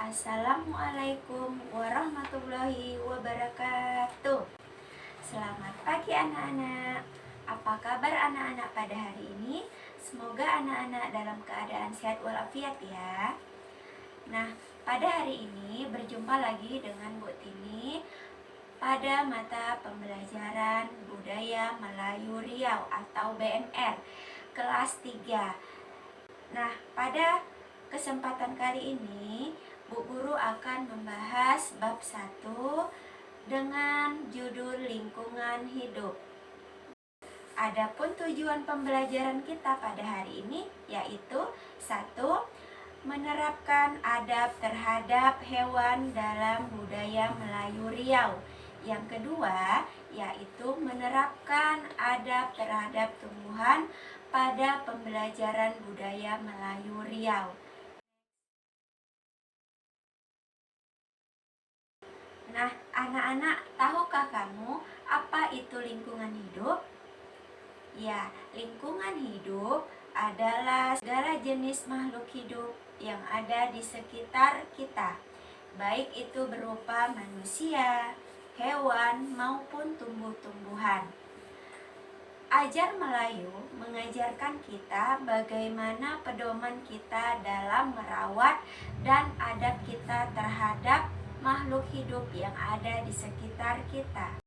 Assalamualaikum warahmatullahi wabarakatuh. Selamat pagi anak-anak. Apa kabar anak-anak pada hari ini? Semoga anak-anak dalam keadaan sehat walafiat ya. Nah, pada hari ini berjumpa lagi dengan Bu Tini pada mata pembelajaran Budaya Melayu Riau atau BMR kelas 3. Nah, pada kesempatan kali ini Bu Guru akan membahas bab 1 dengan judul lingkungan hidup. Adapun tujuan pembelajaran kita pada hari ini yaitu 1. Menerapkan adab terhadap hewan dalam budaya Melayu Riau. Yang kedua yaitu menerapkan adab terhadap tumbuhan pada pembelajaran budaya Melayu Riau. Nah, anak-anak, tahukah kamu apa itu lingkungan hidup? Ya, lingkungan hidup adalah segala jenis makhluk hidup yang ada di sekitar kita, baik itu berupa manusia, hewan, maupun tumbuh-tumbuhan. Ajar Melayu mengajarkan kita bagaimana pedoman kita dalam merawat dan adab kita terhadap makhluk hidup yang ada di sekitar kita.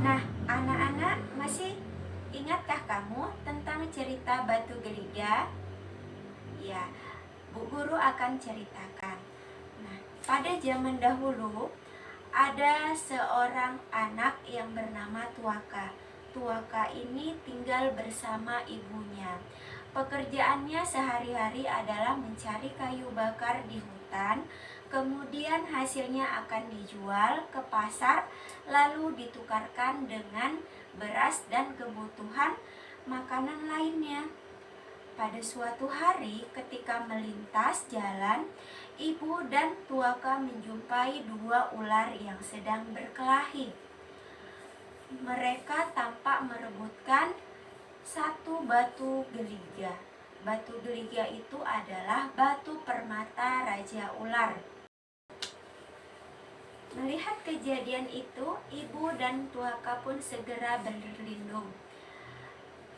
Nah, anak-anak, masih ingatkah kamu tentang cerita Batu Geliga? Ya, Bu Guru akan ceritakan. Nah, pada zaman dahulu ada seorang anak yang bernama Tuaka. Tuaka ini tinggal bersama ibunya. Pekerjaannya sehari-hari adalah mencari kayu bakar di hutan, kemudian hasilnya akan dijual ke pasar, lalu ditukarkan dengan beras dan kebutuhan makanan lainnya. Pada suatu hari ketika melintas jalan, ibu dan Tuaka menjumpai dua ular yang sedang berkelahi. Mereka tampak merebutkan satu batu geliga. Batu geliga itu adalah batu permata Raja Ular. Melihat kejadian itu, ibu dan Tuaka pun segera berlindung.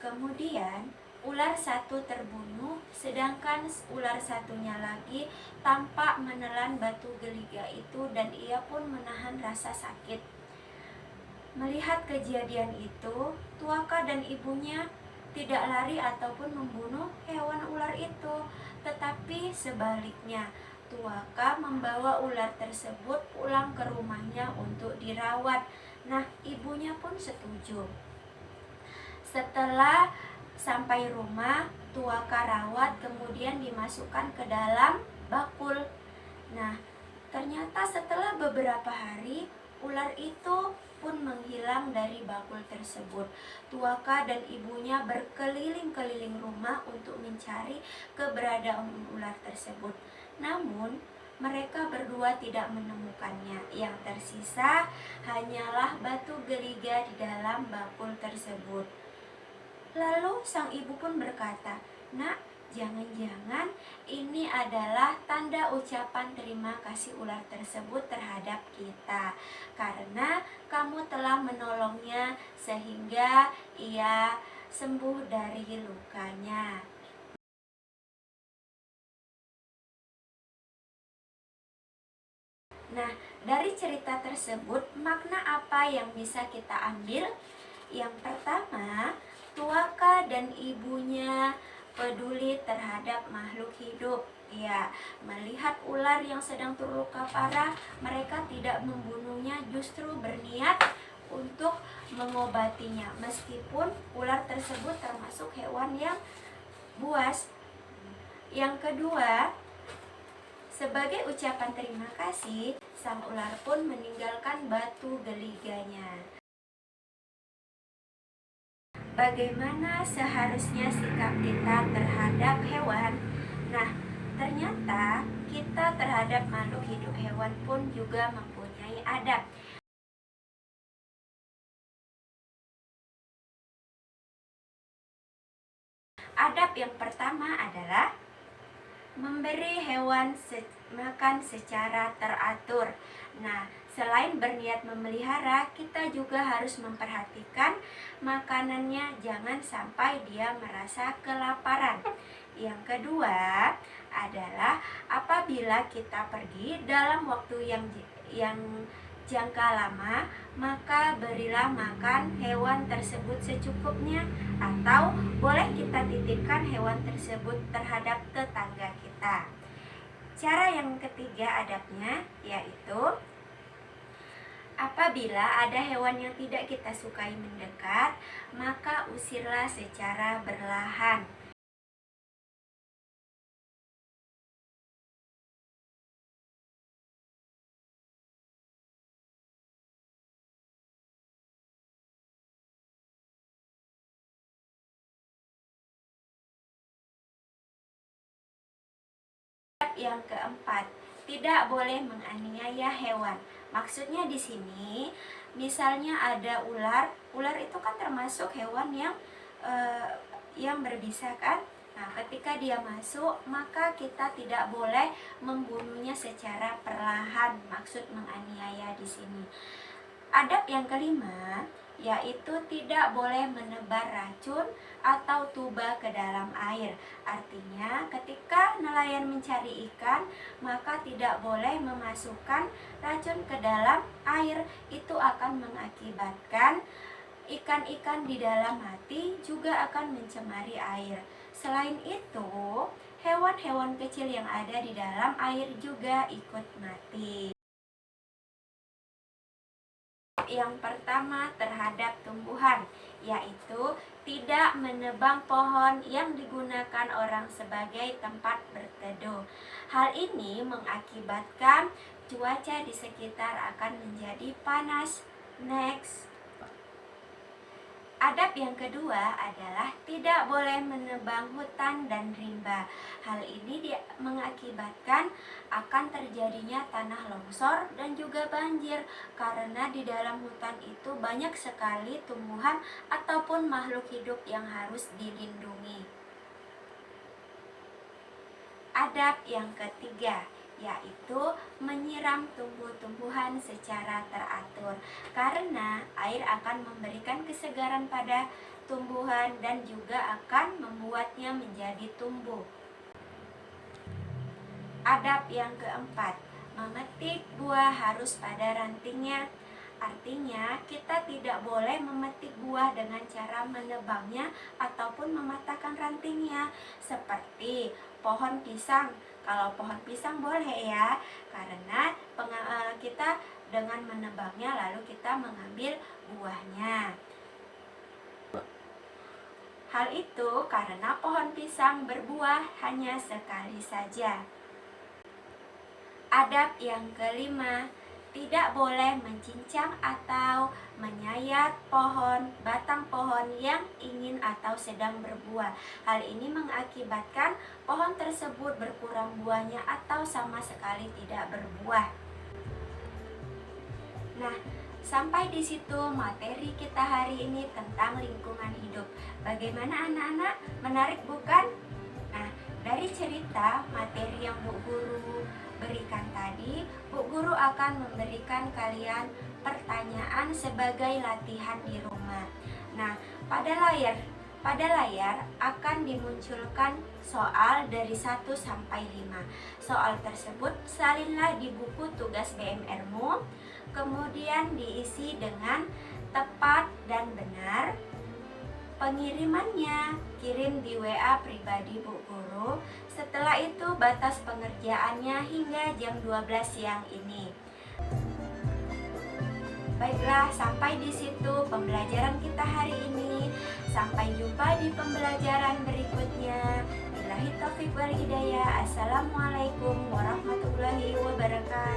Kemudian ular satu terbunuh, sedangkan ular satunya lagi tampak menelan batu geliga itu dan ia pun menahan rasa sakit. Melihat kejadian itu, Tuaka dan ibunya tidak lari ataupun membunuh hewan ular itu, tetapi sebaliknya, Tuaka membawa ular tersebut pulang ke rumahnya untuk dirawat. Nah, ibunya pun setuju. Setelah sampai rumah, Tuaka rawat kemudian dimasukkan ke dalam bakul. Nah, ternyata setelah beberapa hari, ular itu pun menghilang dari bakul tersebut. Tuaka dan ibunya berkeliling-keliling rumah untuk mencari keberadaan ular tersebut. Namun, mereka berdua tidak menemukannya. Yang tersisa hanyalah batu geliga di dalam bakul tersebut. Lalu sang ibu pun berkata, "Nak, jangan-jangan ini adalah tanda ucapan terima kasih ular tersebut terhadap kita, karena kamu telah menolongnya sehingga ia sembuh dari lukanya." Nah, dari cerita tersebut, makna apa yang bisa kita ambil? Yang pertama, Tuaka dan ibunya peduli terhadap makhluk hidup. Ya, melihat ular yang sedang terluka parah, mereka tidak membunuhnya, justru berniat untuk mengobatinya. Meskipun ular tersebut termasuk hewan yang buas. Yang kedua, sebagai ucapan terima kasih, sang ular pun meninggalkan batu geliganya. Bagaimana seharusnya sikap kita terhadap hewan? Nah, ternyata kita terhadap makhluk hidup hewan pun juga mempunyai adab. Adab yang pertama adalah memberi hewan makan secara teratur. Nah, selain berniat memelihara, kita juga harus memperhatikan makanannya, jangan sampai dia merasa kelaparan. Yang kedua adalah apabila kita pergi dalam waktu yang jangka lama, maka berilah makan hewan tersebut secukupnya, atau boleh kita titipkan hewan tersebut terhadap tetangga kita. Cara yang ketiga adabnya yaitu apabila ada hewan yang tidak kita sukai mendekat, maka usirlah secara berlahan. Yang keempat, tidak boleh menganiaya hewan. Maksudnya di sini, misalnya ada ular, ular itu kan termasuk hewan yang berbisa kan? Nah, ketika dia masuk, maka kita tidak boleh membunuhnya secara perlahan. Maksud menganiaya di sini. Adab yang kelima yaitu tidak boleh menebar racun atau tuba ke dalam air. Artinya ketika nelayan mencari ikan, maka tidak boleh memasukkan racun ke dalam air. Itu akan mengakibatkan ikan-ikan di dalam mati, juga akan mencemari air. Selain itu, hewan-hewan kecil yang ada di dalam air juga ikut mati. Yang pertama terhadap tumbuhan, yaitu tidak menebang pohon yang digunakan orang sebagai tempat berteduh. Hal ini mengakibatkan cuaca di sekitar akan menjadi panas. Next. Adab yang kedua adalah tidak boleh menebang hutan dan rimba. Hal ini mengakibatkan akan terjadinya tanah longsor dan juga banjir, karena di dalam hutan itu banyak sekali tumbuhan ataupun makhluk hidup yang harus dilindungi. Adab yang ketiga yaitu menyiram tumbuh-tumbuhan secara teratur, karena air akan memberikan kesegaran pada tumbuhan dan juga akan membuatnya menjadi tumbuh. Adab yang keempat, memetik buah harus pada rantingnya. Artinya kita tidak boleh memetik buah dengan cara menebangnya ataupun mematahkan rantingnya, seperti pohon pisang. Kalau pohon pisang boleh ya, karena kita dengan menebangnya lalu kita mengambil buahnya. Hal itu karena pohon pisang berbuah hanya sekali saja. Adab yang kelima, tidak boleh mencincang atau menyayat batang pohon yang ingin atau sedang berbuah. Hal ini mengakibatkan pohon tersebut berkurang buahnya atau sama sekali tidak berbuah. Nah, sampai di situ materi kita hari ini tentang lingkungan hidup. Bagaimana anak-anak? Menarik bukan? Nah, dari cerita materi yang Bu Guru berikan tadi, Bu Guru akan memberikan kalian pertanyaan sebagai latihan di rumah. Nah, pada layar akan dimunculkan soal dari 1 sampai 5. Soal tersebut salinlah di buku tugas BMR-mu, kemudian diisi dengan tepat dan benar. Pengirimannya kirim di WA pribadi Bu Guru. Setelah itu batas pengerjaannya hingga jam 12 siang ini. Baiklah, sampai di situ pembelajaran kita hari ini. Sampai jumpa di pembelajaran berikutnya. Billahi taufiq wal hidayah. Assalamualaikum warahmatullahi wabarakatuh.